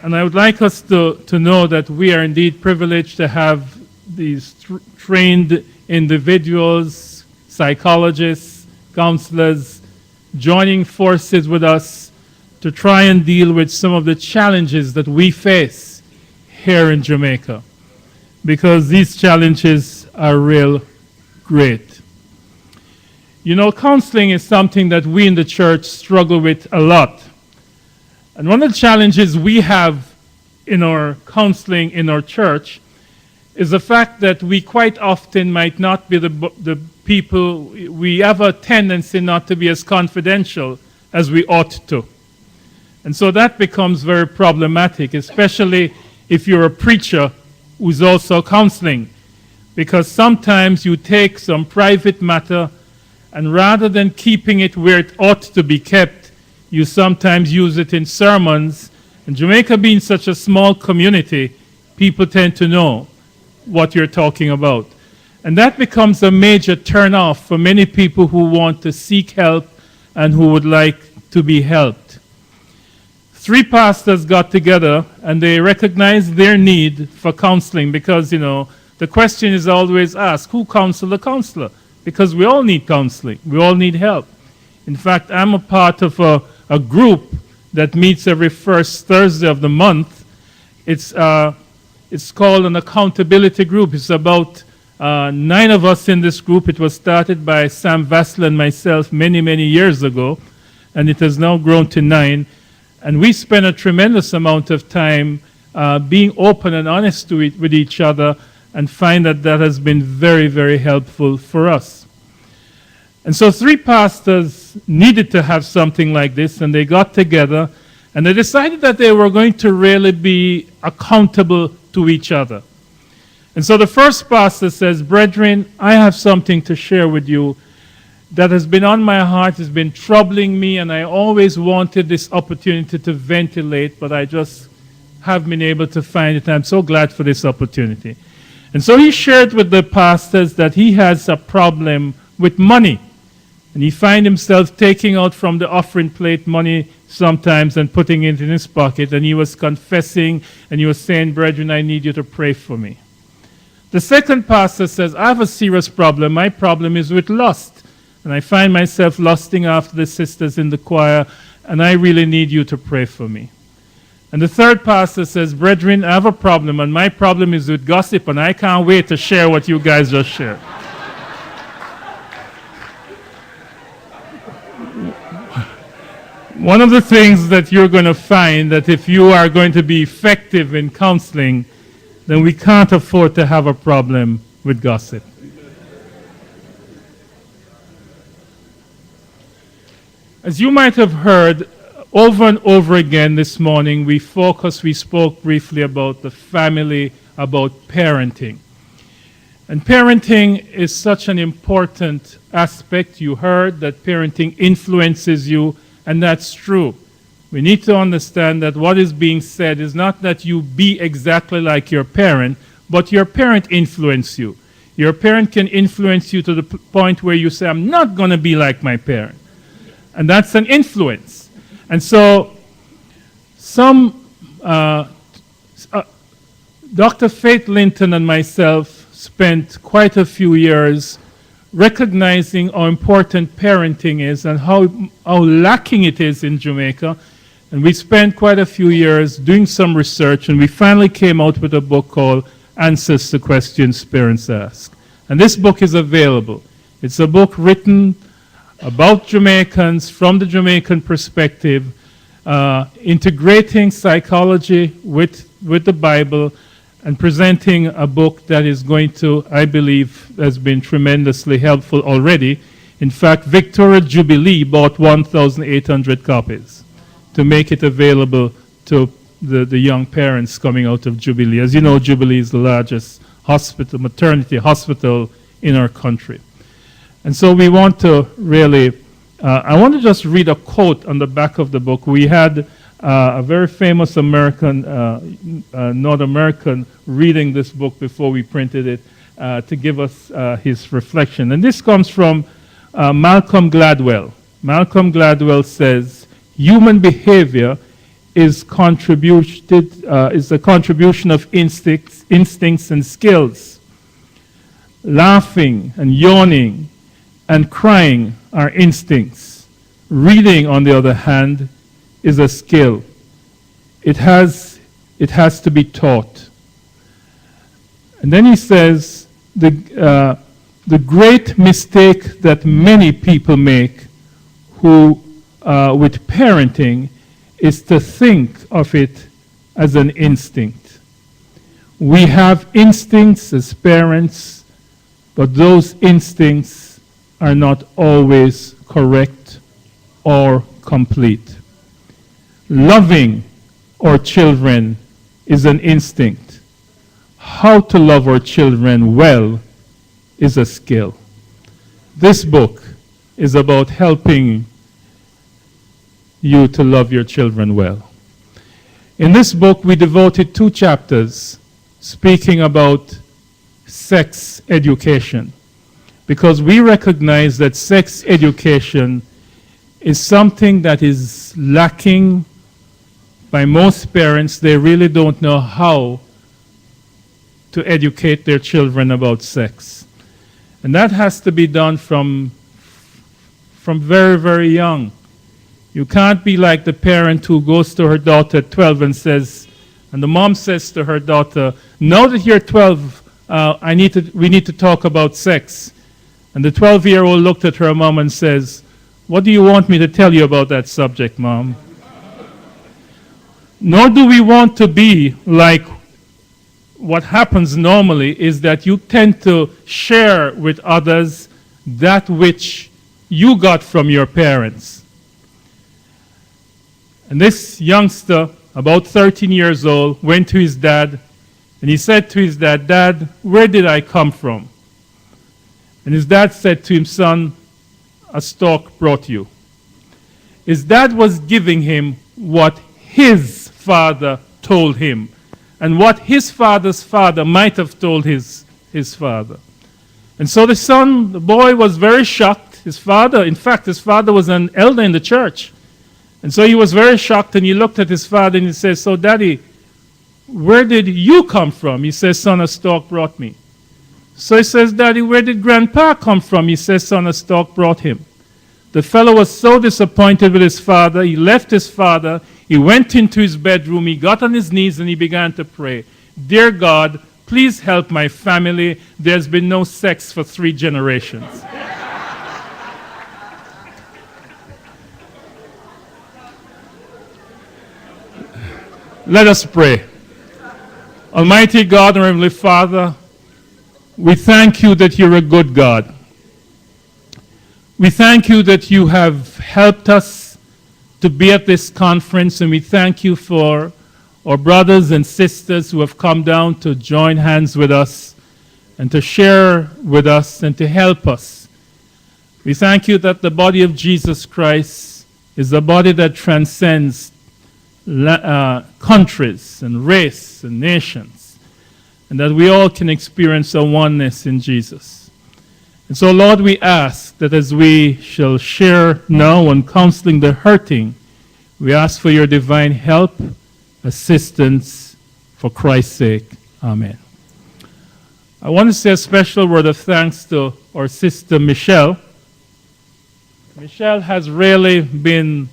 And I would like us to know that we are indeed privileged to have these trained individuals, psychologists, counselors, joining forces with us to try and deal with some of the challenges that we face here in Jamaica, because these challenges are real great. You know, counseling is something that we in the church struggle with a lot. And one of the challenges we have in our counseling in our church is the fact that we quite often might not be the people, we have a tendency not to be as confidential as we ought to. And so that becomes very problematic, especially if you're a preacher who's also counseling, because sometimes you take some private matter and rather than keeping it where it ought to be kept, you sometimes use it in sermons. And Jamaica being such a small community, people tend to know what you're talking about. And that becomes a major turnoff for many people who want to seek help and who would like to be helped. 3 pastors got together and they recognized their need for counseling because, you know, the question is always asked, who counsel the counselor? Because we all need counseling. We all need help. In fact, I'm a part of a group that meets every first Thursday of the month. It's called an accountability group. It's about 9 of us in this group. It was started by Sam Vassell and myself many, many years ago, and it has now grown to 9. And we spend a tremendous amount of time being open and honest with each other, and find that that has been very, very helpful for us. And so 3 pastors needed to have something like this, and they got together, and they decided that they were going to really be accountable to each other. And so the first pastor says, brethren, I have something to share with you that has been on my heart, has been troubling me, and I always wanted this opportunity to ventilate, but I just haven't been able to find it. I'm so glad for this opportunity. And so he shared with the pastors that he has a problem with money. And he finds himself taking out from the offering plate money sometimes and putting it in his pocket. And he was confessing and he was saying, brethren, I need you to pray for me. The second pastor says, I have a serious problem. My problem is with lust. And I find myself lusting after the sisters in the choir, and I really need you to pray for me. And the third pastor says, brethren, I have a problem, and my problem is with gossip, and I can't wait to share what you guys just shared. One of the things that you're going to find that if you are going to be effective in counseling, then we can't afford to have a problem with gossip. As you might have heard, over and over again this morning, we spoke briefly about the family, about parenting. And parenting is such an important aspect. You heard that parenting influences you, and that's true. We need to understand that what is being said is not that you be exactly like your parent, but your parent influences you. Your parent can influence you to the point where you say, I'm not going to be like my parent. And that's an influence. And so Dr. Faith Linton and myself spent quite a few years recognizing how important parenting is and how lacking it is in Jamaica. And we spent quite a few years doing some research, and we finally came out with a book called Answers to Questions Parents Ask. And this book is available. It's a book written about Jamaicans from the Jamaican perspective, integrating psychology with the Bible, and presenting a book that is going to, I believe, has been tremendously helpful already. In fact, Victoria Jubilee bought 1,800 copies to make it available to the young parents coming out of Jubilee. As you know, Jubilee is the largest maternity hospital in our country. And so we want to really, I want to just read a quote on the back of the book. We had a very famous American, North American, reading this book before we printed it to give us his reflection. And this comes from Malcolm Gladwell. Malcolm Gladwell says, human behavior is a contribution of instincts and skills. Laughing and yawning and crying are instincts. Reading, on the other hand, is a skill. It has to be taught. And then he says, the great mistake that many people make with parenting is to think of it as an instinct. We have instincts as parents, but those instincts are not always correct or complete. Loving our children is an instinct. How to love our children well is a skill. This book is about helping you to love your children well. In this book, we devoted 2 chapters speaking about sex education, because we recognize that sex education is something that is lacking by most parents. They really don't know how to educate their children about sex. And that has to be done from very, very young. You can't be like the parent who goes to her daughter at 12 and says, and the mom says to her daughter, now that you're 12, we need to talk about sex. And the 12-year-old looked at her mom and says, what do you want me to tell you about that subject, Mom? Nor do we want to be like what happens normally is that you tend to share with others that which you got from your parents. And this youngster, about 13 years old, went to his dad and he said to his dad, Dad, where did I come from? And his dad said to him, son, a stork brought you. His dad was giving him what his father told him and what his father's father might have told his father. And so the boy was very shocked. His father was an elder in the church. And so he was very shocked and he looked at his father and he says, so Daddy, where did you come from? He says, son, a stork brought me. So he says, Daddy, where did Grandpa come from? He says, son, a stork brought him. The fellow was so disappointed with his father, he left his father, he went into his bedroom, he got on his knees and he began to pray. Dear God, please help my family. There's been no sex for 3 generations. Let us pray. Almighty God and Heavenly Father, we thank you that you're a good God. We thank you that you have helped us to be at this conference, and we thank you for our brothers and sisters who have come down to join hands with us and to share with us and to help us. We thank you that the body of Jesus Christ is a body that transcends countries and race and nations, and that we all can experience a oneness in Jesus. And so, Lord, we ask that as we shall share now on counseling the hurting, we ask for your divine help, assistance, for Christ's sake. Amen. I want to say a special word of thanks to our sister Michelle. Michelle has really been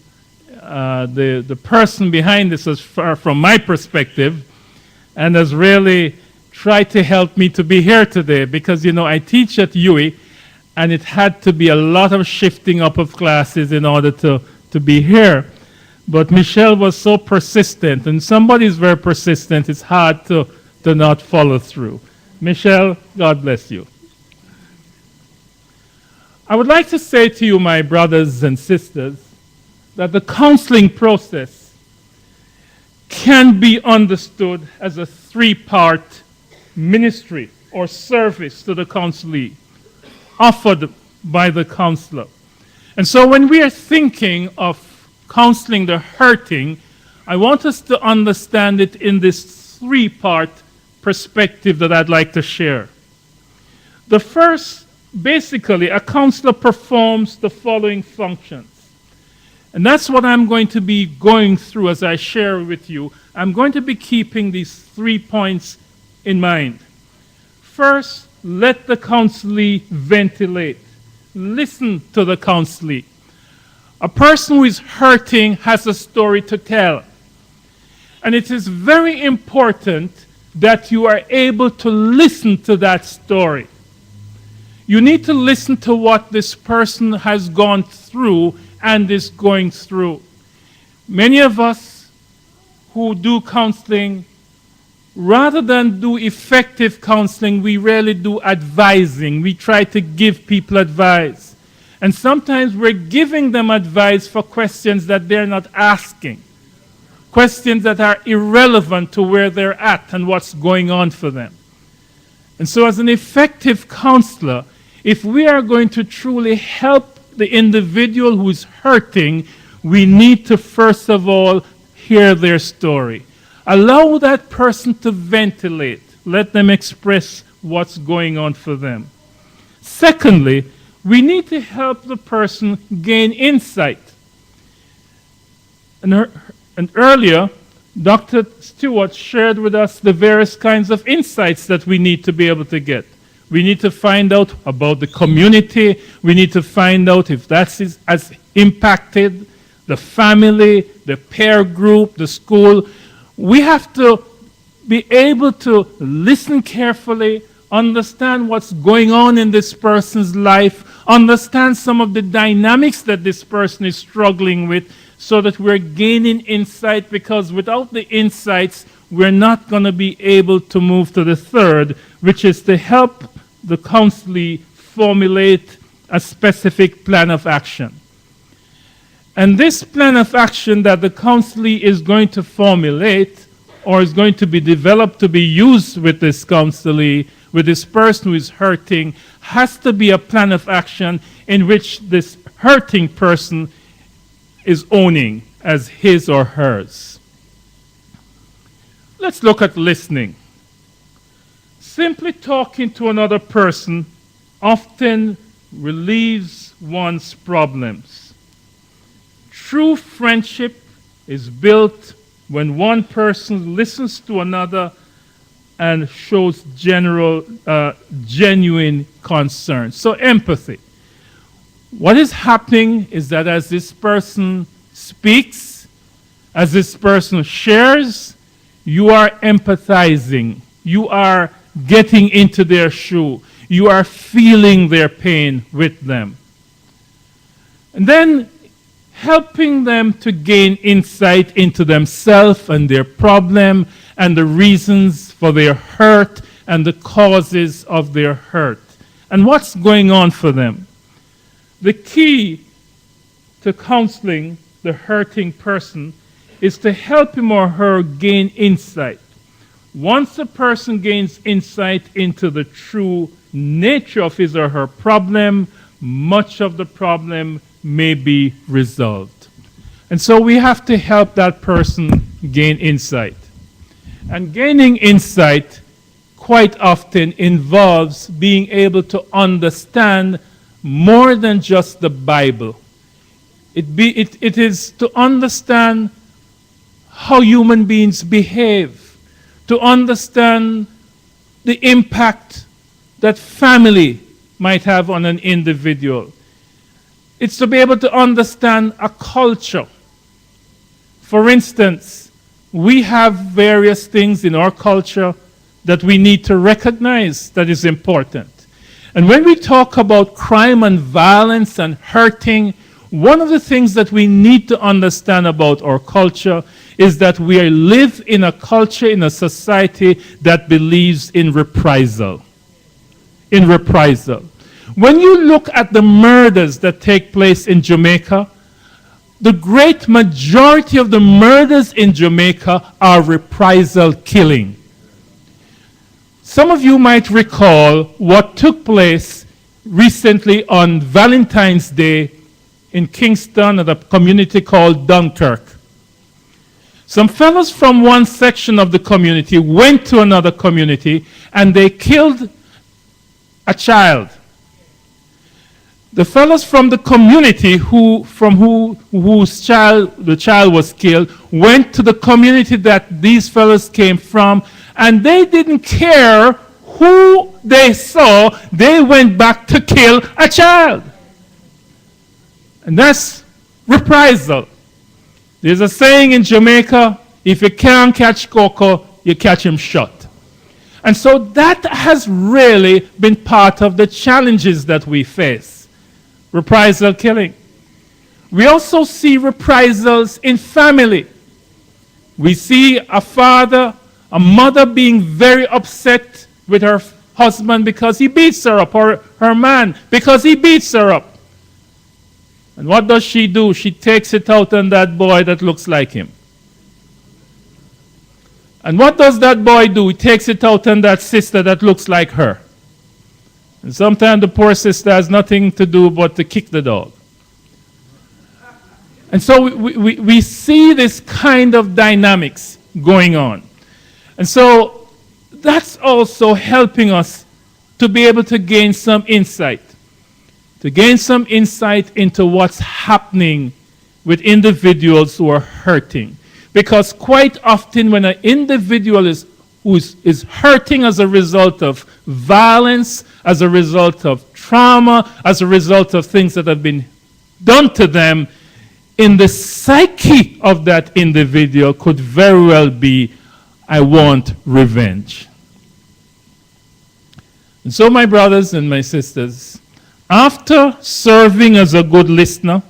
the person behind this, as far from my perspective, and has really tried to help me to be here today, because, you know, I teach at UWI, and it had to be a lot of shifting up of classes in order to be here. But Michelle was so persistent, and somebody is very persistent, it's hard to not follow through. Michelle, God bless you. I would like to say to you, my brothers and sisters, that the counseling process can be understood as a 3-part ministry or service to the counselee offered by the counselor. And so when we are thinking of counseling the hurting, I want us to understand it in this 3-part perspective that I'd like to share. The first, basically, a counselor performs the following functions. And that's what I'm going to be going through as I share with you. I'm going to be keeping these 3 points in mind. First, let the counselee ventilate. Listen to the counselee. A person who is hurting has a story to tell. And it is very important that you are able to listen to that story. You need to listen to what this person has gone through and is going through. Many of us who do counseling, rather than do effective counseling, we rarely do advising. We try to give people advice. And sometimes we're giving them advice for questions that they're not asking. Questions that are irrelevant to where they're at and what's going on for them. And so as an effective counselor, if we are going to truly help the individual who is hurting, we need to first of all hear their story. Allow that person to ventilate. Let them express what's going on for them. Secondly, we need to help the person gain insight. And earlier, Dr. Stewart shared with us the various kinds of insights that we need to be able to get. We need to find out about the community. We need to find out if that has impacted the family, the peer group, the school. We have to be able to listen carefully, understand what's going on in this person's life, understand some of the dynamics that this person is struggling with, so that we're gaining insight, because without the insights, we're not going to be able to move to the third, which is to help the counselee formulate a specific plan of action. And this plan of action that the counselee is going to formulate, or is going to be developed to be used with this counselee, with this person who is hurting, has to be a plan of action in which this hurting person is owning as his or hers. Let's look at listening. Simply talking to another person often relieves one's problems. True friendship is built when one person listens to another and shows genuine concern. So empathy. What is happening is that as this person speaks, as this person shares, you are empathizing. You are getting into their shoe. You are feeling their pain with them. And then helping them to gain insight into themselves and their problem and the reasons for their hurt and the causes of their hurt and what's going on for them. The key to counseling the hurting person is to help him or her gain insight. Once a person gains insight into the true nature of his or her problem, much of the problem may be resolved. And so we have to help that person gain insight. And gaining insight quite often involves being able to understand more than just the Bible. It is to understand how human beings behave, to understand the impact that family might have on an individual. It's to be able to understand a culture. For instance, we have various things in our culture that we need to recognize that is important. And when we talk about crime and violence and hurting, one of the things that we need to understand about our culture is that we live in a culture, in a society that believes in reprisal. In reprisal. When you look at the murders that take place in Jamaica, the great majority of the murders in Jamaica are reprisal killing. Some of you might recall what took place recently on Valentine's Day in Kingston at a community called Dunkirk. Some fellows from one section of the community went to another community and they killed a child. The fellows from the community whose the child was killed went to the community that these fellows came from, and they didn't care who they saw. They went back to kill a child. And that's reprisal. There's a saying in Jamaica, if you can't catch Coco, you catch him shot. And so that has really been part of the challenges that we face. Reprisal killing. We also see reprisals in family. We see a father, a mother being very upset with her husband because he beats her up, or her man because he beats her up. And what does she do? She takes it out on that boy that looks like him. And what does that boy do? He takes it out on that sister that looks like her. And sometimes the poor sister has nothing to do but to kick the dog. And so we see this kind of dynamics going on. And so that's also helping us to be able to gain some insight. To gain some insight into what's happening with individuals who are hurting. Because quite often when an individual is hurting as a result of violence, as a result of trauma, as a result of things that have been done to them, in the psyche of that individual could very well be, I want revenge. And so, my brothers and my sisters, after serving as a good listener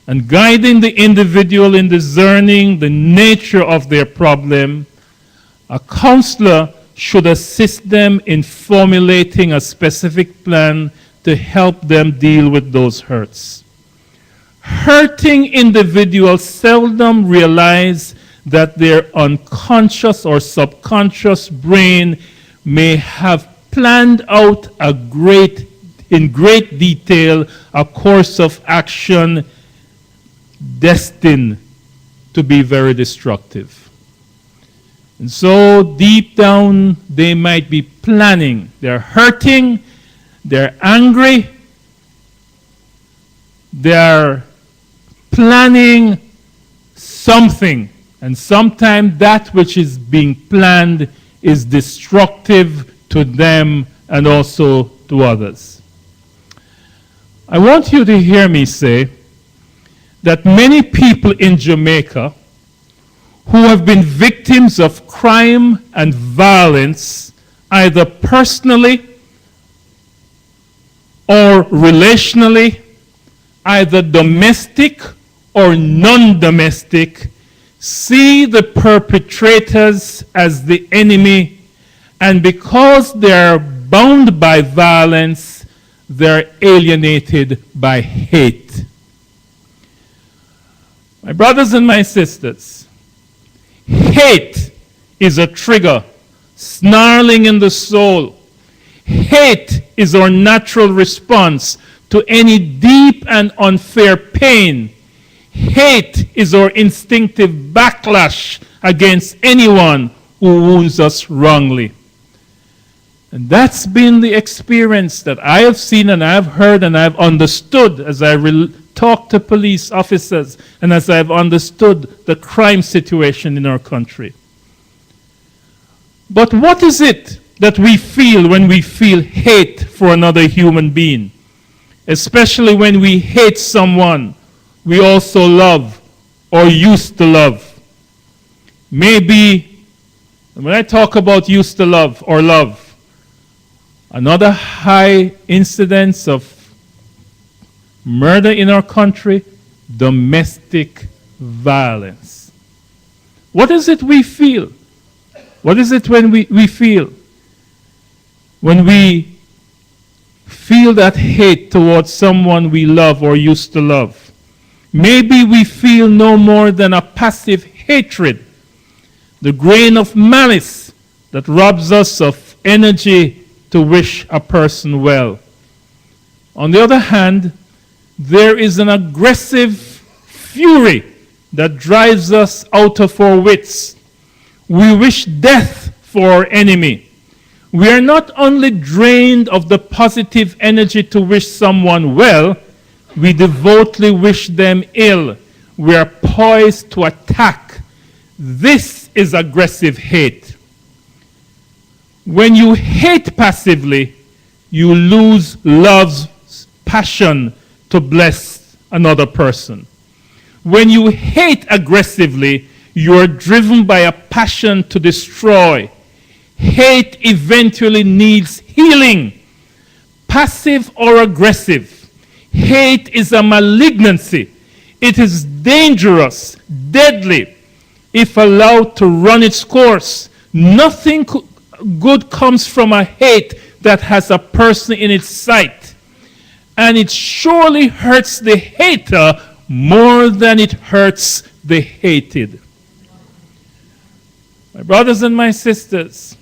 and guiding the individual in discerning the nature of their problem, a counselor should assist them in formulating a specific plan to help them deal with those hurts. Hurting individuals seldom realize that their unconscious or subconscious brain may have planned out in great detail a course of action destined to be very destructive. And so deep down they might be planning. They're hurting, they're angry, they're planning something. And sometimes that which is being planned is destructive to them and also to others. I want you to hear me say that many people in Jamaica who have been victims of crime and violence, either personally or relationally, either domestic or non-domestic, see the perpetrators as the enemy, and because they're bound by violence, they're alienated by hate. My brothers and my sisters, hate is a trigger, snarling in the soul. Hate is our natural response to any deep and unfair pain. Hate is our instinctive backlash against anyone who wounds us wrongly. And that's been the experience that I have seen and I've heard and I've understood as I talk to police officers and as I've understood the crime situation in our country. But what is it that we feel when we feel hate for another human being? Especially when we hate someone we also love or used to love. Maybe, when I talk about used to love or love, another high incidence of murder in our country, domestic violence. What is it we feel? What is it when we feel? When we feel that hate towards someone we love or used to love. Maybe we feel no more than a passive hatred, the grain of malice that robs us of energy to wish a person well. On the other hand, there is an aggressive fury that drives us out of our wits. We wish death for our enemy. we are not only drained of the positive energy to wish someone well, we devotedly wish them ill. We are poised to attack. This is aggressive hate. When you hate passively, you lose love's passion to bless another person. When you hate aggressively, you are driven by a passion to destroy. Hate eventually needs healing. Passive or aggressive, hate is a malignancy. It is dangerous, deadly. If allowed to run its course, nothing good comes from a hate that has a person in its sight. And it surely hurts the hater more than it hurts the hated. My brothers and my sisters,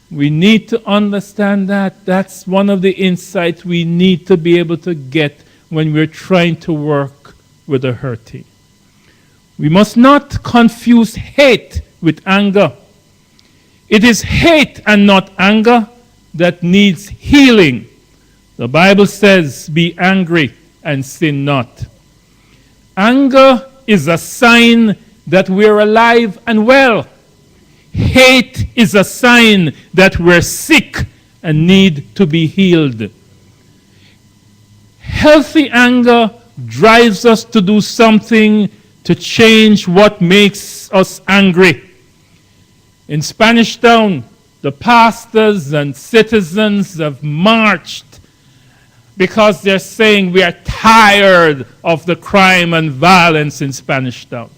we need to understand that. That's one of the insights we need to be able to get when we're trying to work with the hurting. We must not confuse hate with anger. It is hate and not anger that needs healing. The Bible says, be angry and sin not. Anger is a sign that we're alive and well. Hate is a sign that we're sick and need to be healed. Healthy anger drives us to do something to change what makes us angry. In Spanish Town, the pastors and citizens have marched because they're saying we are tired of the crime and violence in Spanish Town.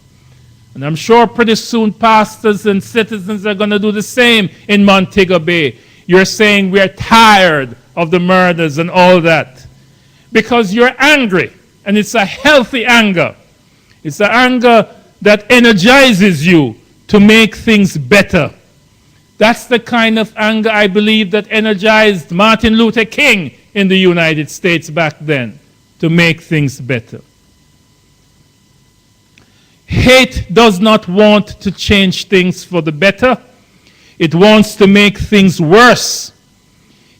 And I'm sure pretty soon pastors and citizens are going to do the same in Montego Bay. You're saying we are tired of the murders and all that. Because you're angry, and it's a healthy anger. It's an anger that energizes you to make things better. That's the kind of anger I believe that energized Martin Luther King in the United States back then, to make things better. Hate does not want to change things for the better. It wants to make things worse.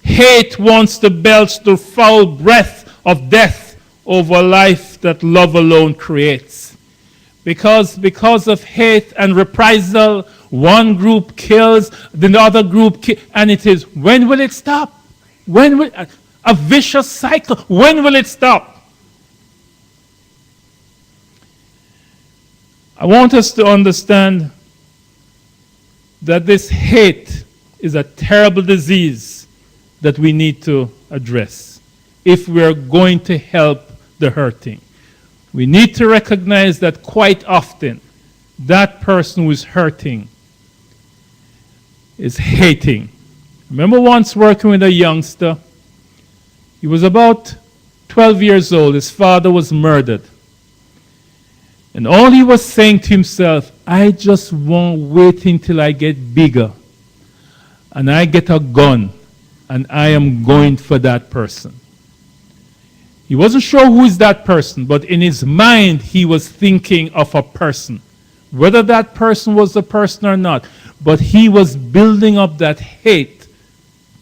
Hate wants to belch the foul breath of death over life that love alone creates. Because of hate and reprisal, one group kills, the other group kills, and it is, when will it stop? When will a vicious cycle? When will it stop? I want us to understand that this hate is a terrible disease that we need to address if we are going to help the hurting. We need to recognize that quite often that person who is hurting is hating. I remember once working with a youngster. He was about 12 years old. His father was murdered. And all he was saying to himself, I just won't wait until I get bigger and I get a gun and I am going for that person. He wasn't sure who is that person, but in his mind he was thinking of a person. Whether that person was the person or not, but he was building up that hate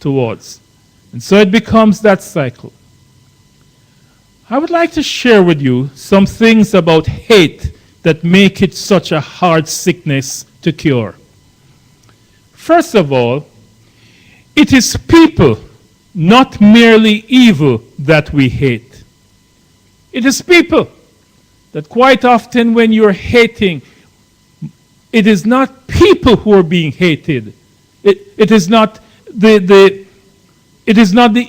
towards. And so it becomes that cycle. I would like to share with you some things about hate that make it such a hard sickness to cure. First of all, it is people, not merely evil, that we hate. It is people that quite often when you're hating, it is not people who are being hated. It is not the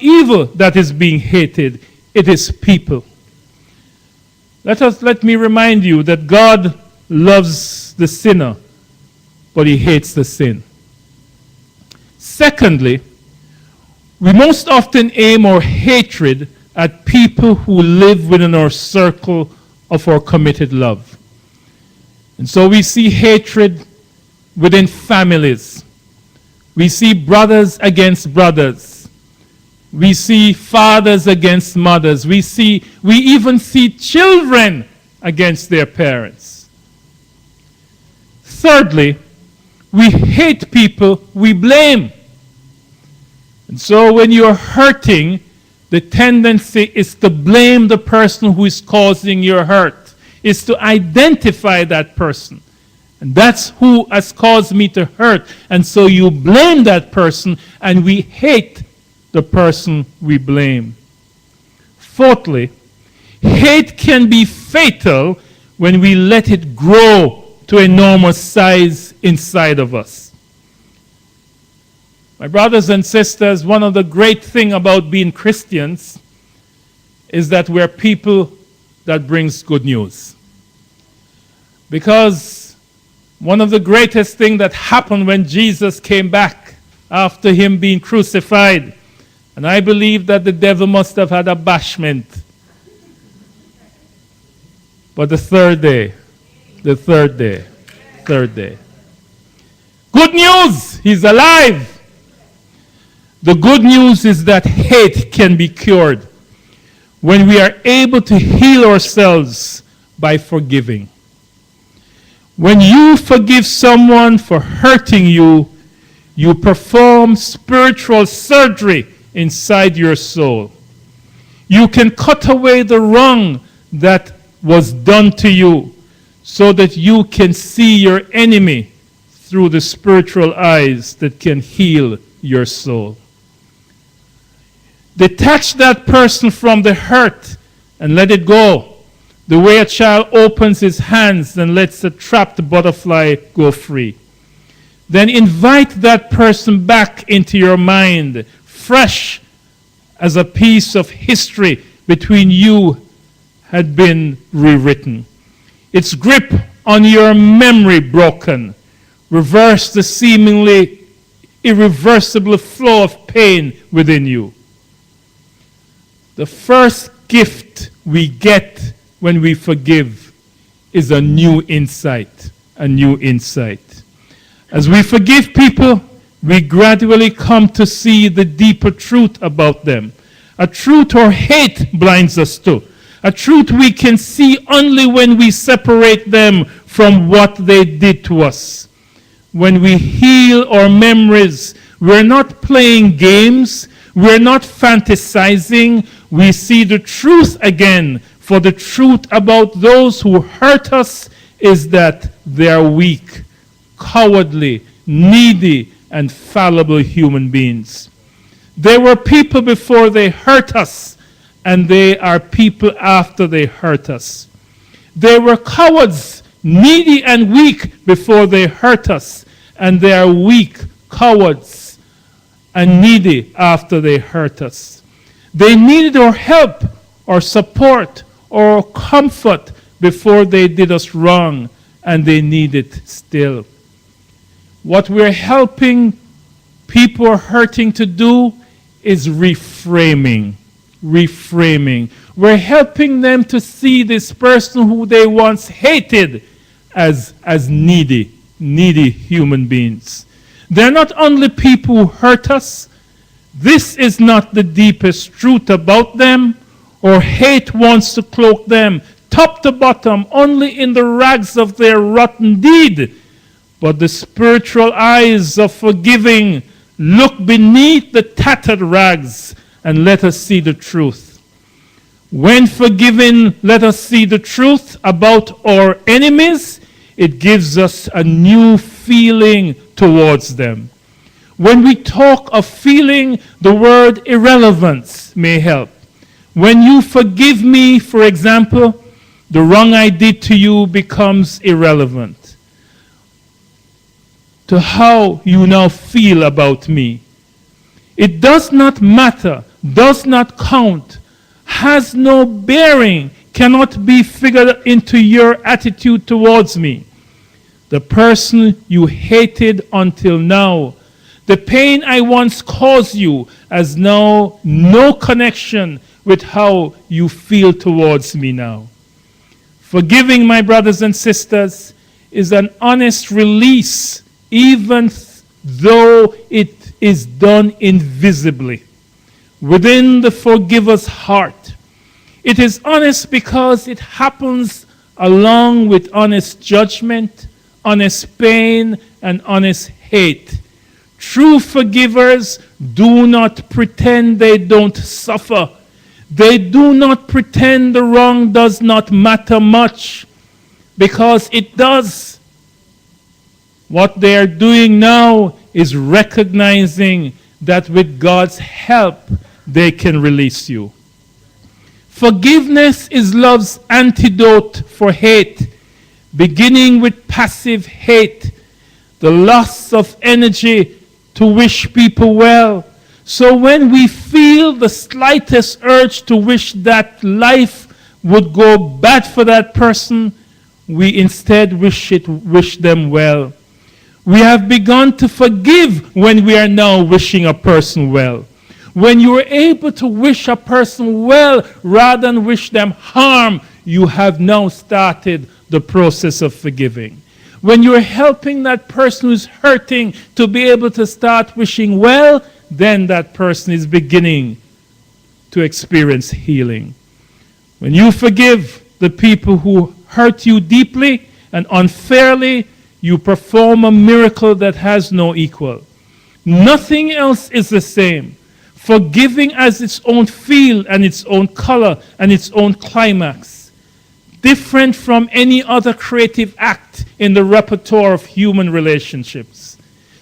evil that is being hated. It is people. Let me remind you that God loves the sinner, but he hates the sin. Secondly, we most often aim our hatred at people who live within our circle of our committed love. And so we see hatred within families. We see brothers against brothers. We see fathers against mothers. We even see children against their parents. Thirdly, we hate people we blame. And so when you're hurting, the tendency is to blame the person who is causing your hurt, is to identify that person. And that's who has caused me to hurt. And so you blame that person, and we hate the person we blame. Fourthly, hate can be fatal when we let it grow to enormous size inside of us. My brothers and sisters, one of the great things about being Christians is that we're people that brings good news. Because one of the greatest things that happened when Jesus came back after him being crucified, and I believe that the devil must have had a bashment. But the third day. Good news! He's alive! The good news is that hate can be cured when we are able to heal ourselves by forgiving. When you forgive someone for hurting you, you perform spiritual surgery inside your soul. You can cut away the wrong that was done to you so that you can see your enemy through the spiritual eyes that can heal your soul. Detach that person from the hurt and let it go, the way a child opens his hands and lets a trapped butterfly go free. Then invite that person back into your mind, fresh as a piece of history between you had been rewritten. Its grip on your memory broken. Reverse the seemingly irreversible flow of pain within you. The first gift we get when we forgive is a new insight. A new insight. As we forgive people, we gradually come to see the deeper truth about them. A truth our hate blinds us to. A truth we can see only when we separate them from what they did to us. When we heal our memories, we're not playing games. We're not fantasizing. We see the truth again. For the truth about those who hurt us is that they are weak, cowardly, needy, and fallible human beings. They were people before they hurt us, and they are people after they hurt us. They were cowards, needy and weak before they hurt us, and they are weak, cowards, and needy after they hurt us. They needed our help, our support, or comfort before they did us wrong, and they need it still. What we're helping people are hurting to do is reframing. We're helping them to see this person who they once hated as needy human beings. They're not only people who hurt us. This is not the deepest truth about them, or hate wants to cloak them top to bottom only in the rags of their rotten deed. But the spiritual eyes of forgiving look beneath the tattered rags and let us see the truth. When forgiving, let us see the truth about our enemies. It gives us a new feeling towards them. When we talk of feeling, the word irrelevance may help. When you forgive me, for example, the wrong I did to you becomes irrelevant to how you now feel about me. It does not matter, does not count, has no bearing, cannot be figured into your attitude towards me. The person you hated until now, the pain I once caused you, has now no connection with how you feel towards me now. Forgiving, my brothers and sisters, is an honest release, even though it is done invisibly, within the forgiver's heart. It is honest because it happens along with honest judgment, honest pain, and honest hate. True forgivers do not pretend they don't suffer. They do not pretend the wrong does not matter much, because it does. What they are doing now is recognizing that with God's help, they can release you. Forgiveness is love's antidote for hate, beginning with passive hate, the loss of energy to wish people well. So when we feel the slightest urge to wish that life would go bad for that person, we instead wish them well. We have begun to forgive when we are now wishing a person well. When you are able to wish a person well rather than wish them harm, you have now started the process of forgiving. When you're helping that person who's hurting to be able to start wishing well, then that person is beginning to experience healing. When you forgive the people who hurt you deeply and unfairly, you perform a miracle that has no equal. Nothing else is the same. Forgiving has its own feel and its own color and its own climax, different from any other creative act in the repertoire of human relationships.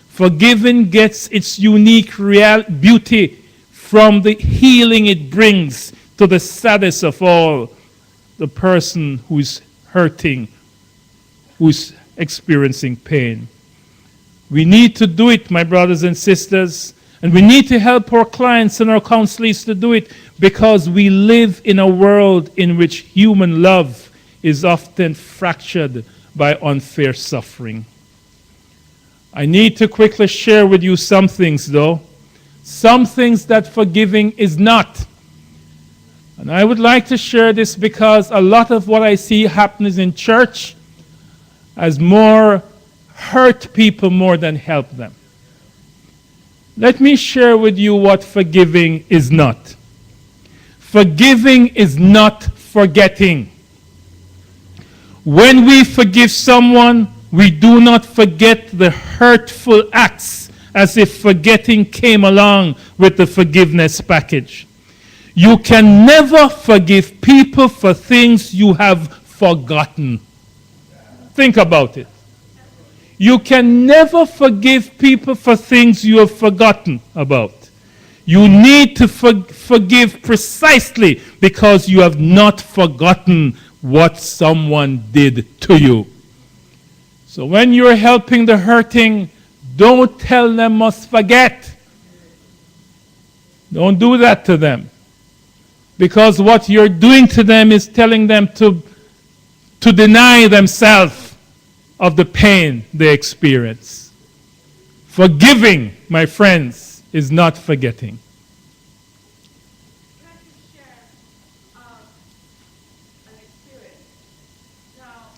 Forgiving gets its unique beauty from the healing it brings to the saddest of all, the person who's hurting, who's experiencing pain. We need to do it, my brothers and sisters, and we need to help our clients and our counselees to do it, because we live in a world in which human love is often fractured by unfair suffering. I need to quickly share with you some things, though. Some things that forgiving is not. And I would like to share this because a lot of what I see happens in church has more hurt people more than help them. Let me share with you what forgiving is not. Forgiving is not forgetting. When we forgive someone, we do not forget the hurtful acts as if forgetting came along with the forgiveness package. You can never forgive people for things you have forgotten. Think about it. You can never forgive people for things you have forgotten about. You need to forgive precisely because you have not forgotten what someone did to you. So when you're helping the hurting, don't tell them must forget. Don't do that to them. Because what you're doing to them is telling them to deny themselves of the pain they experience. Forgiving, my friends, is not forgetting. Can I just share an experience? Now,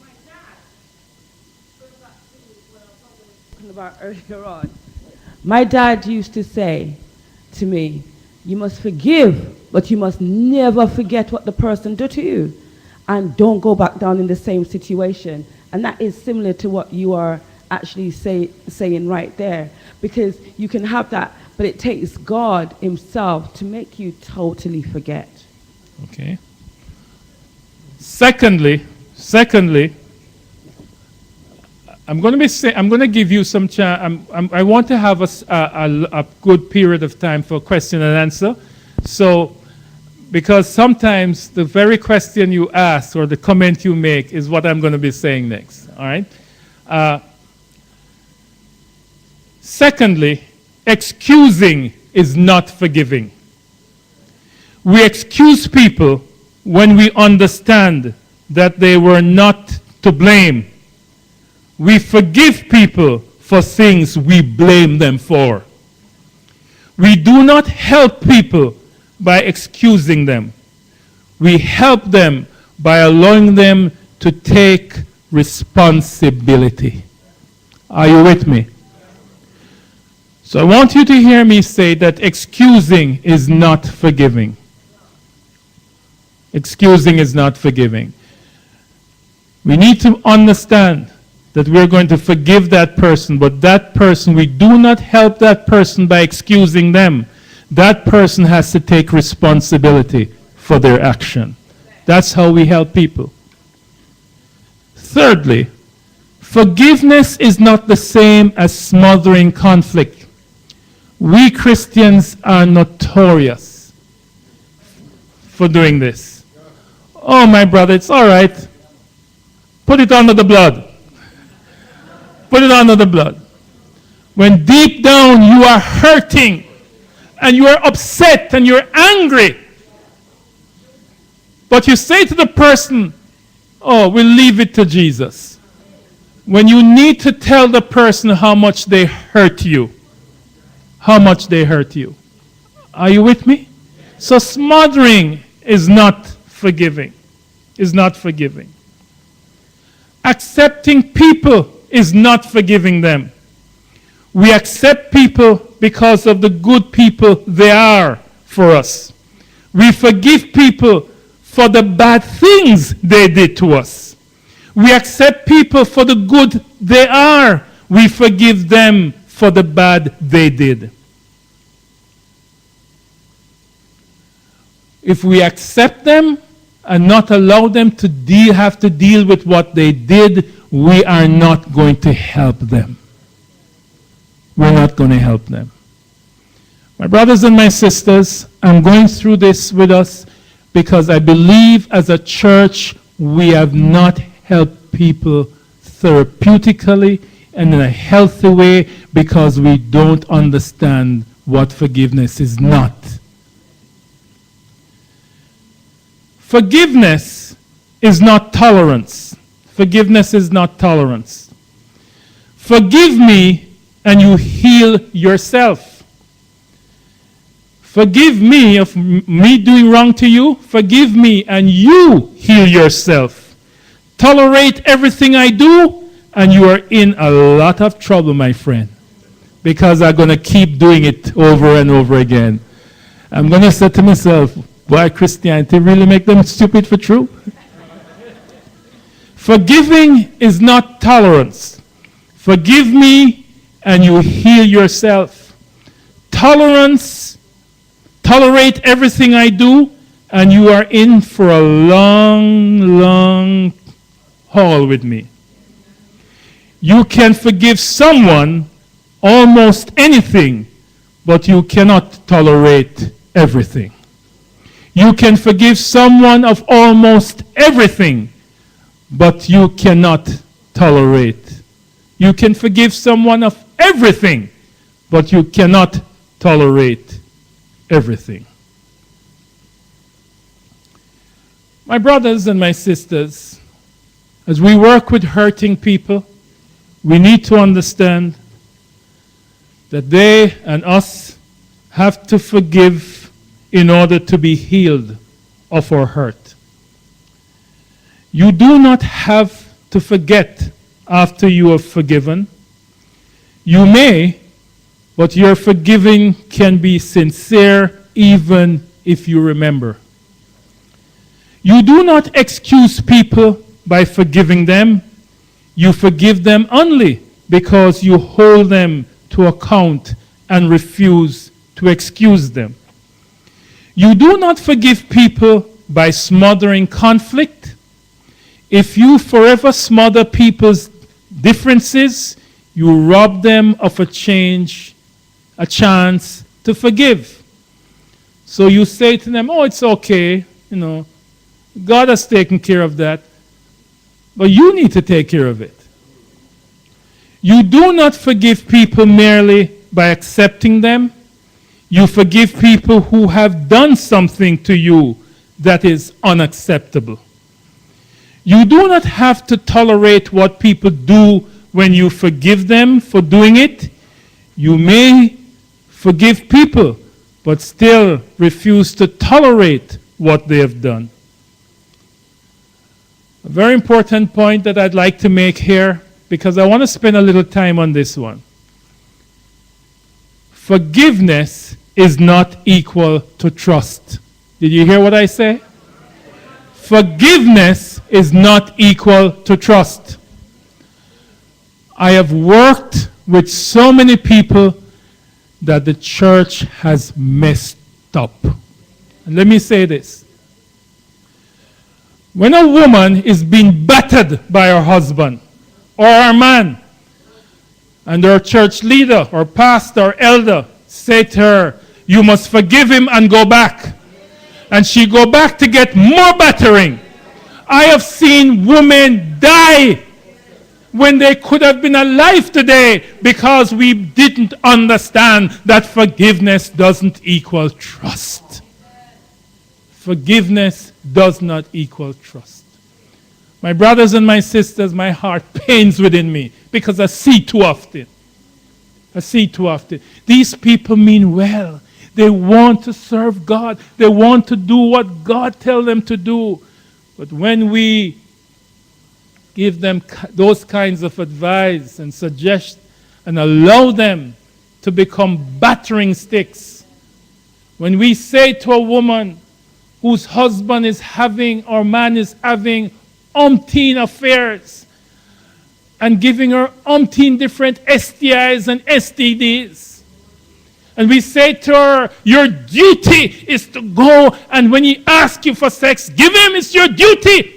my dad, going back to what I was talking about earlier on, my dad used to say to me, you must forgive, but you must never forget what the person did to you. And don't go back down in the same situation. And that is similar to what you are actually saying right there. Because you can have that, but it takes God himself to make you totally forget. Okay. Secondly, I'm going to give you some chance. I want to have a good period of time for question and answer. So, because sometimes the very question you ask or the comment you make is what I'm going to be saying next. All right. Secondly, excusing is not forgiving. We excuse people when we understand that they were not to blame. We forgive people for things we blame them for. We do not help people by excusing them. We help them by allowing them to take responsibility. Are you with me? So I want you to hear me say that excusing is not forgiving. Excusing is not forgiving. We need to understand that we're going to forgive that person, but that person, we do not help that person by excusing them. That person has to take responsibility for their action. That's how we help people. Thirdly, forgiveness is not the same as smothering conflict. We Christians are notorious for doing this. Oh, my brother, it's all right. Put it under the blood. Put it under the blood. When deep down you are hurting and you are upset and you're angry, but you say to the person, oh, we'll leave it to Jesus. When you need to tell the person how much they hurt you. How much they hurt you. Are you with me? So smothering is not forgiving. Is not forgiving. Accepting people is not forgiving them. We accept people because of the good people they are for us. We forgive people for the bad things they did to us. We accept people for the good they are. We forgive them for the bad they did. If we accept them and not allow them to have to deal with what they did, we are not going to help them. We're not going to help them. My brothers and my sisters, I'm going through this with us because I believe as a church we have not helped people therapeutically and in a healthy way because we don't understand what forgiveness is not. Forgiveness is not tolerance. Forgiveness is not tolerance. Forgive me and you heal yourself. Forgive me of me doing wrong to you. Forgive me and you heal yourself. Tolerate everything I do and you are in a lot of trouble, my friend, because I'm going to keep doing it over and over again. I'm going to say to myself, why Christianity really make them stupid for true? Forgiving is not tolerance. Forgive me and you heal yourself. Tolerance, tolerate everything I do and you are in for a long, long haul with me. You can forgive someone almost anything, but you cannot tolerate everything. You can forgive someone of almost everything, but you cannot tolerate. You can forgive someone of everything, but you cannot tolerate everything. My brothers and my sisters, as we work with hurting people, we need to understand that they and us have to forgive in order to be healed of our hurt. You do not have to forget after you have forgiven. You may, but your forgiving can be sincere even if you remember. You do not excuse people by forgiving them. You forgive them only because you hold them to account and refuse to excuse them. You do not forgive people by smothering conflict. If you forever smother people's differences, you rob them of a chance to forgive. So you say to them, oh, it's okay, God has taken care of that. But you need to take care of it. You do not forgive people merely by accepting them. You forgive people who have done something to you that is unacceptable. You do not have to tolerate what people do when you forgive them for doing it. You may forgive people, but still refuse to tolerate what they have done. A very important point that I'd like to make here, because I want to spend a little time on this one. Forgiveness is not equal to trust. Did you hear what I say? Forgiveness is not equal to trust. I have worked with so many people that the church has messed up. And let me say this. When a woman is being battered by her husband or her man, and her church leader or pastor or elder say to her, you must forgive him and go back. And she go back to get more battering. I have seen women die when they could have been alive today because we didn't understand that forgiveness doesn't equal trust. Forgiveness does not equal trust. My brothers and my sisters, my heart pains within me because I see too often. These people mean well. They want to serve God. They want to do what God tells them to do. But when we give them those kinds of advice and suggest and allow them to become battering sticks, when we say to a woman whose husband is having or man is having umpteen affairs and giving her umpteen different STIs and STDs, and we say to her, your duty is to go, and when he asks you for sex, give him, it's your duty.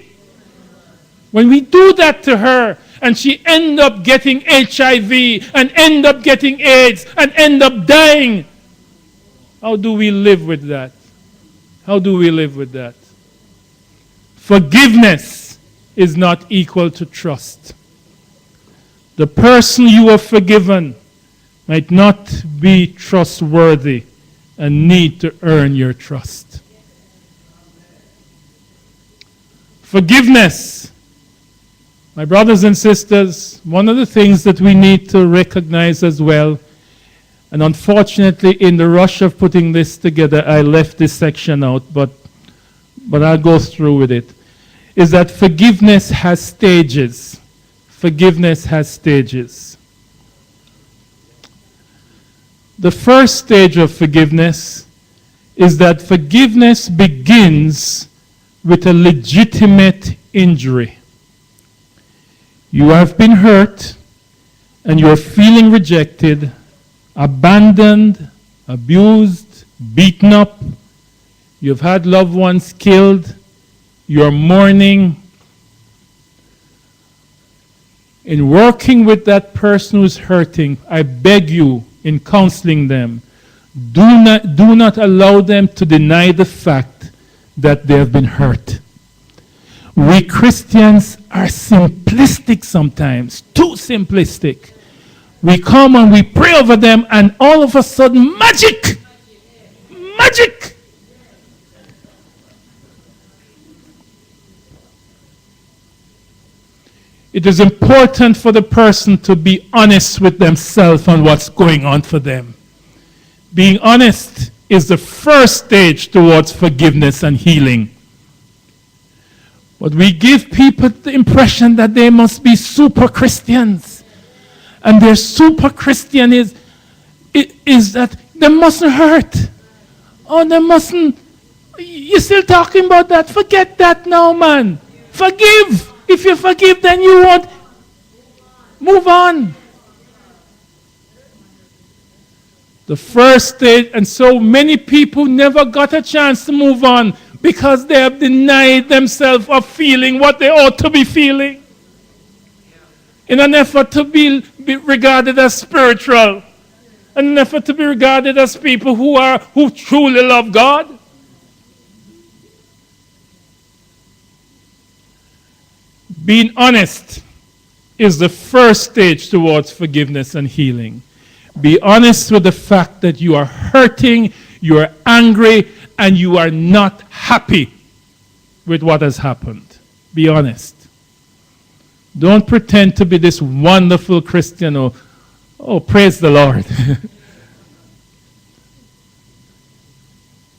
When we do that to her, and she end up getting HIV, and end up getting AIDS, and end up dying, how do we live with that? How do we live with that? Forgiveness is not equal to trust. The person you have forgiven might not be trustworthy and need to earn your trust. Forgiveness. My brothers and sisters, one of the things that we need to recognize as well, and unfortunately in the rush of putting this together, I left this section out, but I'll go through with it, is that forgiveness has stages. Forgiveness has stages. The first stage of forgiveness is that forgiveness begins with a legitimate injury. You have been hurt and you are feeling rejected, abandoned, abused, beaten up. You've had loved ones killed. You're mourning. In working with that person who's hurting, I beg you, in counseling them, do not allow them to deny the fact that they have been hurt. We Christians are simplistic sometimes, too simplistic. We come and we pray over them, and all of a sudden, magic! Magic! It is important for the person to be honest with themselves on what's going on for them. Being honest is the first stage towards forgiveness and healing. But we give people the impression that they must be super Christians. And their super Christian is that they mustn't hurt. Oh, they mustn't. You're still talking about that? Forget that now, man. Forgive. If you forgive, then you won't. Move on. The first stage, and so many people never got a chance to move on because they have denied themselves of feeling what they ought to be feeling in an effort to be regarded as spiritual, an effort to be regarded as people who truly love God. Being honest is the first stage towards forgiveness and healing. Be honest with the fact that you are hurting, you are angry, and you are not happy with what has happened. Be honest. Don't pretend to be this wonderful Christian. Oh, praise the Lord.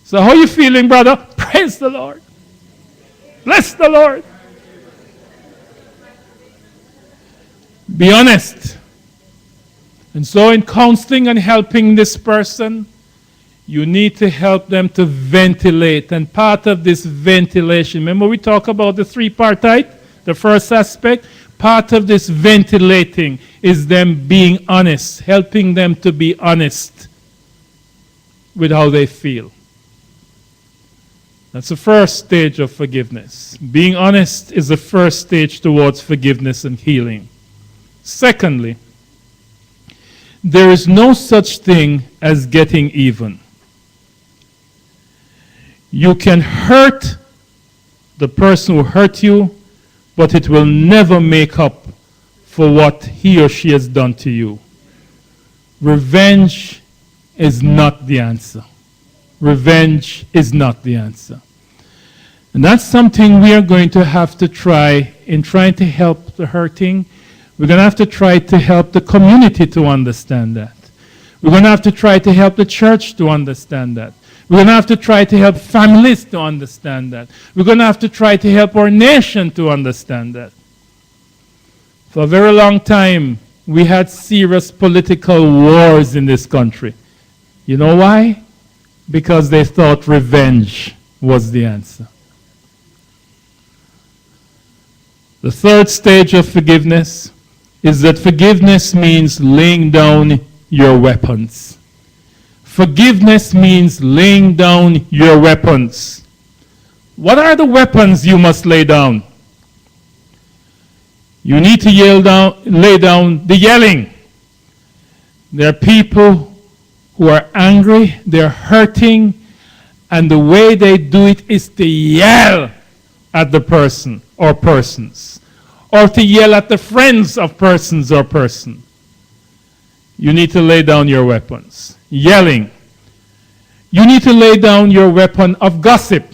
So how are you feeling, brother? Praise the Lord. Bless the Lord. Be honest. And so in counseling and helping this person, you need to help them to ventilate. And part of this ventilation, remember we talk about the three-partite, the first aspect? Part of this ventilating is them being honest, helping them to be honest with how they feel. That's the first stage of forgiveness. Being honest is the first stage towards forgiveness and healing. Secondly, there is no such thing as getting even. You can hurt the person who hurt you, but it will never make up for what he or she has done to you. Revenge is not the answer. Revenge is not the answer. And that's something we are going to have to try in trying to help the hurting. We're going to have to try to help the community to understand that. We're going to have to try to help the church to understand that. We're going to have to try to help families to understand that. We're going to have to try to help our nation to understand that. For a very long time, we had serious political wars in this country. You know why? Because they thought revenge was the answer. The third stage of forgiveness is that forgiveness means laying down your weapons. Forgiveness means laying down your weapons. What are the weapons you must lay down? You need to lay down the yelling. There are people who are angry, they're hurting, and the way they do it is to yell at the person or persons, or to yell at the friends of persons or person. You need to lay down your weapons. Yelling. You need to lay down your weapon of gossip.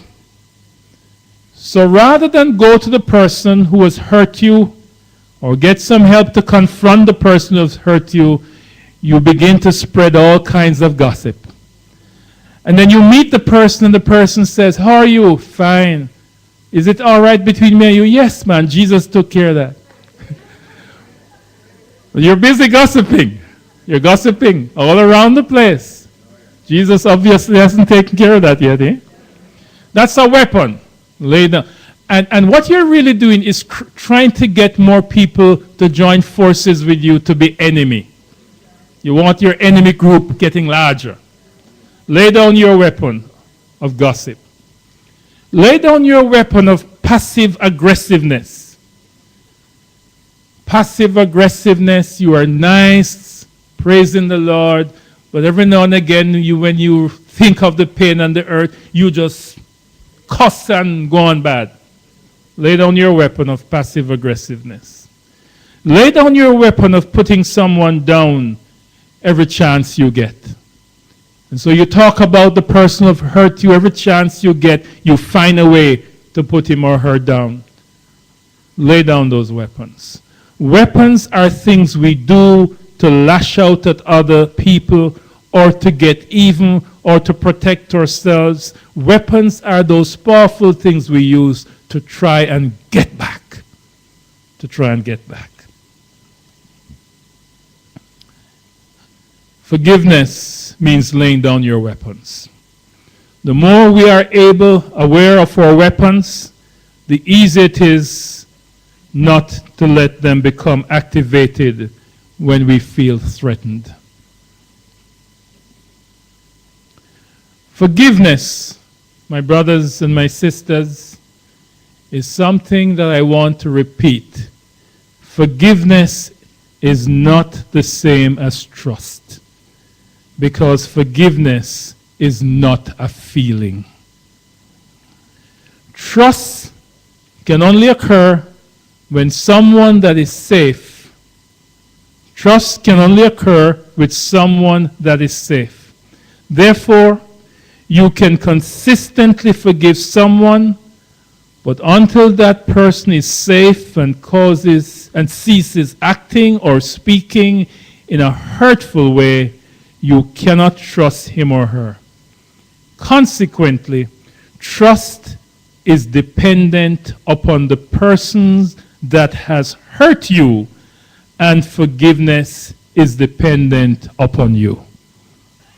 So rather than go to the person who has hurt you or get some help to confront the person who has hurt you, you begin to spread all kinds of gossip. And then you meet the person and the person says, "How are you?" "Fine." "Is it all right between me and you?" "Yes, man, Jesus took care of that." You're busy gossiping. You're gossiping all around the place. Jesus obviously hasn't taken care of that yet, eh? That's a weapon. Lay down. And what you're really doing is trying to get more people to join forces with you to be enemy. You want your enemy group getting larger. Lay down your weapon of gossip. Lay down your weapon of passive aggressiveness. Passive aggressiveness, you are nice, praising the Lord, but every now and again, when you think of the pain and the hurt, you just cuss and go on bad. Lay down your weapon of passive aggressiveness. Lay down your weapon of putting someone down every chance you get. And so you talk about the person who hurt you every chance you get, you find a way to put him or her down. Lay down those weapons. Weapons are things we do to lash out at other people or to get even or to protect ourselves. Weapons are those powerful things we use to try and get back. To try and get back. Forgiveness means laying down your weapons. The more we are aware of our weapons, the easier it is not to let them become activated when we feel threatened. Forgiveness, my brothers and my sisters, is something that I want to repeat. Forgiveness is not the same as trust, because forgiveness is not a feeling. Trust can only occur when someone that is safe. Trust can only occur with someone that is safe. Therefore, you can consistently forgive someone, but until that person is safe and ceases acting or speaking in a hurtful way, you cannot trust him or her. Consequently, trust is dependent upon the person that has hurt you, and forgiveness is dependent upon you.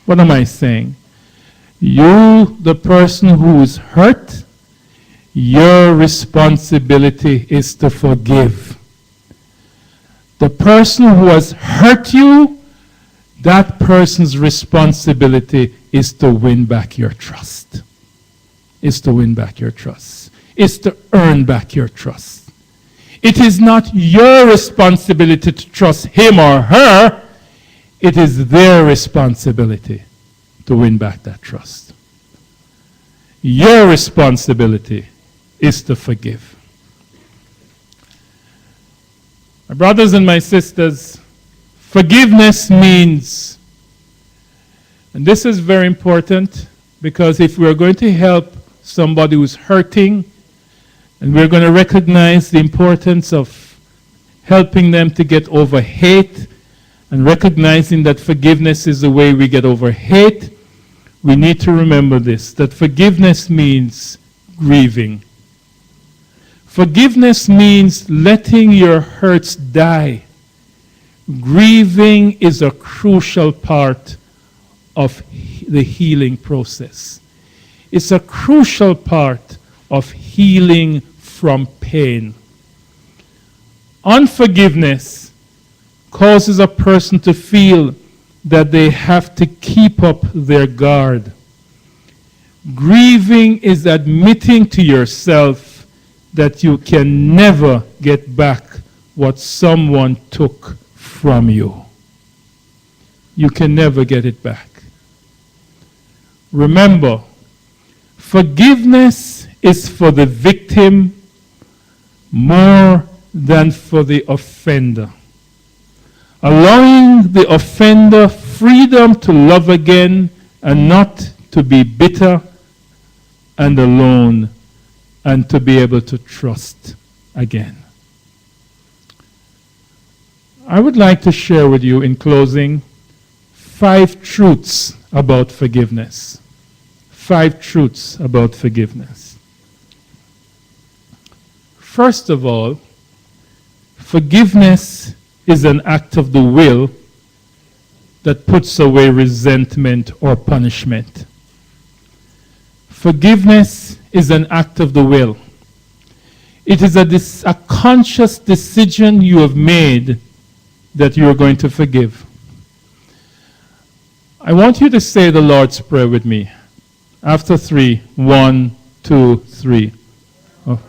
What am I saying? You, the person who is hurt, your responsibility is to forgive. The person who has hurt you, that person's responsibility is to win back your trust. Is to win back your trust. Is to earn back your trust. It is not your responsibility to trust him or her. It is their responsibility to win back that trust. Your responsibility is to forgive. My brothers and my sisters, forgiveness means, and this is very important, because if we're going to help somebody who's hurting, and we're going to recognize the importance of helping them to get over hate, and recognizing that forgiveness is the way we get over hate, we need to remember this, that forgiveness means grieving. Forgiveness means letting your hurts die. Grieving is a crucial part of the healing process. It's a crucial part of healing from pain. Unforgiveness causes a person to feel that they have to keep up their guard. Grieving is admitting to yourself that you can never get back what someone took from you. You can never get it back. Remember, forgiveness is for the victim more than for the offender. Allowing the offender freedom to love again and not to be bitter and alone, and to be able to trust again. I would like to share with you in closing 5 truths about forgiveness. 5 truths about forgiveness. First of all, forgiveness is an act of the will that puts away resentment or punishment. Forgiveness is an act of the will. It is a conscious decision you have made that you are going to forgive. I want you to say the Lord's Prayer with me. After 3, 1, 2, 3. Oh.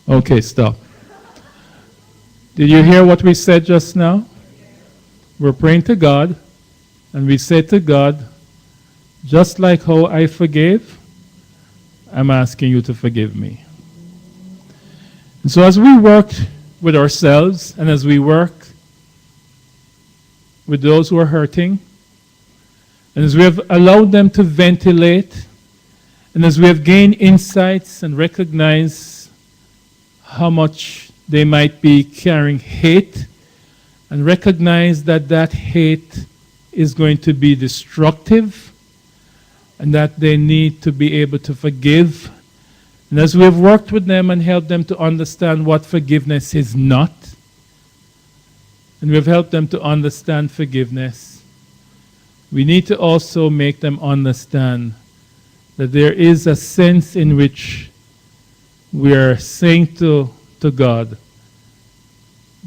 Okay, stop. Did you hear what we said just now? We're praying to God, and we say to God, just like how I forgave, I'm asking you to forgive me. And so as we work with ourselves, and as we work with those who are hurting, and as we have allowed them to ventilate, and as we have gained insights and recognized how much they might be carrying hate, and recognize that that hate is going to be destructive, and that they need to be able to forgive. And as we have worked with them and helped them to understand what forgiveness is not, and we've helped them to understand forgiveness, we need to also make them understand that there is a sense in which we are saying to God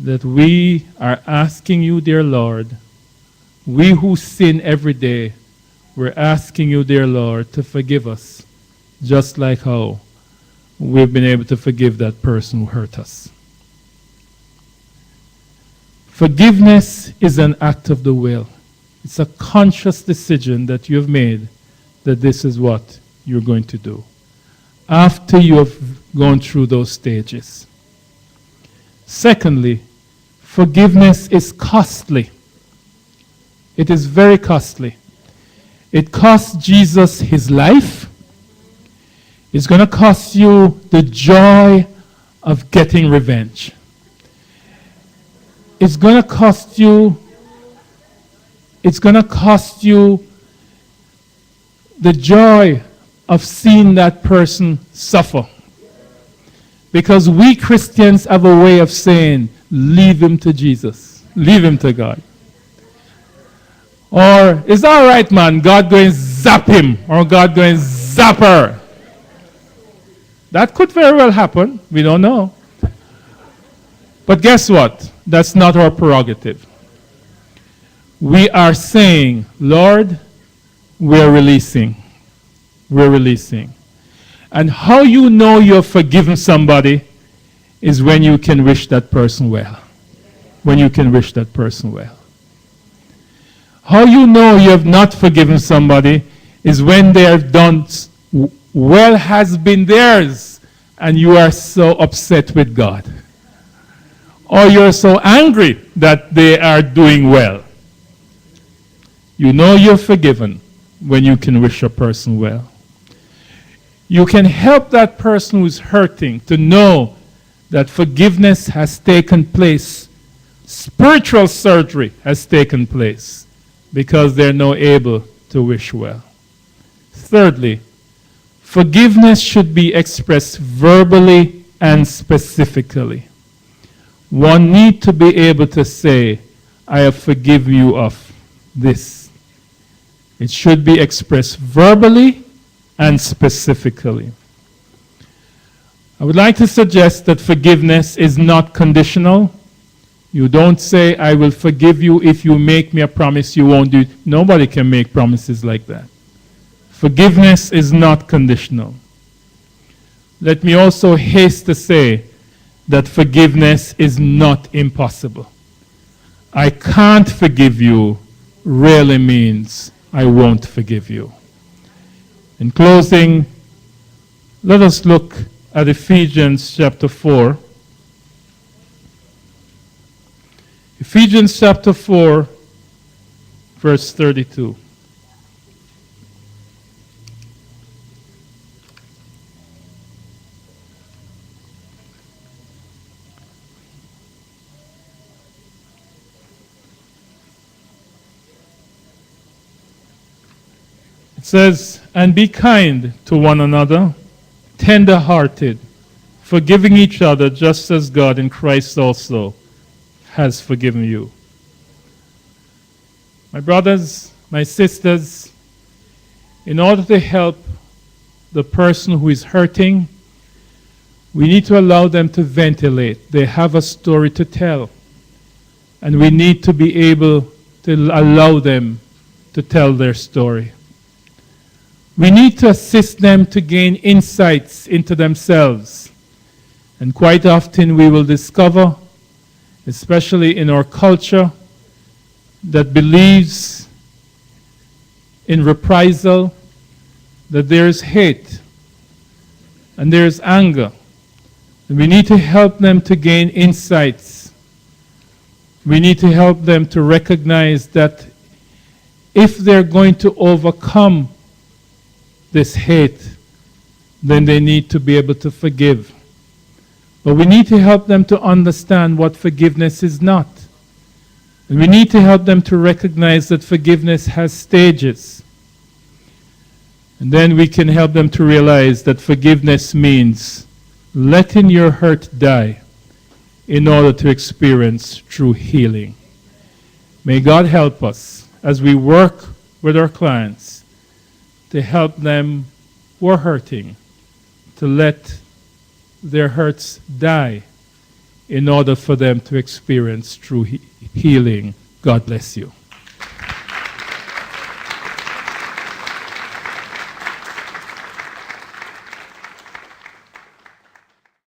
that we are asking you, dear Lord, we who sin every day, we're asking you, dear Lord, to forgive us, just like how we've been able to forgive that person who hurt us. Forgiveness is an act of the will. It's a conscious decision that you have made that this is what you're going to do after you have gone through those stages. Secondly, forgiveness is costly. It is very costly. It cost Jesus his life. It's going to cost you the joy of getting revenge. It's going to cost you the joy of seeing that person suffer. Because we Christians have a way of saying, leave him to Jesus. Leave him to God. Or, it's all right, man. God going to zap him. Or God going to zap her. That could very well happen. We don't know. But guess what? That's not our prerogative. We are saying, Lord, we're releasing. We're releasing. And how you know you've forgiven somebody is when you can wish that person well. When you can wish that person well. How you know you have not forgiven somebody is when they have done well has been theirs and you are so upset with God. Or you're so angry that they are doing well. You know you're forgiven when you can wish a person well. You can help that person who's hurting to know that forgiveness has taken place. Spiritual surgery has taken place because they're now able to wish well. Thirdly, forgiveness should be expressed verbally and specifically. One needs to be able to say, I have forgiven you of this. It should be expressed verbally and specifically. I would like to suggest that forgiveness is not conditional. You don't say, I will forgive you if you make me a promise you won't do it. Nobody can make promises like that. Forgiveness is not conditional. Let me also haste to say that forgiveness is not impossible. I can't forgive you rarely means I won't forgive you. In closing, let us look at Ephesians chapter 4. Ephesians chapter 4, verse 32. It says, and be kind to one another, tender-hearted, forgiving each other just as God in Christ also has forgiven you. My brothers, my sisters, in order to help the person who is hurting, we need to allow them to ventilate. They have a story to tell. And we need to be able to allow them to tell their story. We need to assist them to gain insights into themselves. And quite often we will discover, especially in our culture, that believes in reprisal, that there is hate and there is anger. And we need to help them to gain insights. We need to help them to recognize that if they're going to overcome this hate, then they need to be able to forgive. But we need to help them to understand what forgiveness is not. And we need to help them to recognize that forgiveness has stages. And then we can help them to realize that forgiveness means letting your hurt die in order to experience true healing. May God help us as we work with our clients to help them who are hurting, to let their hurts die in order for them to experience true healing. God bless you.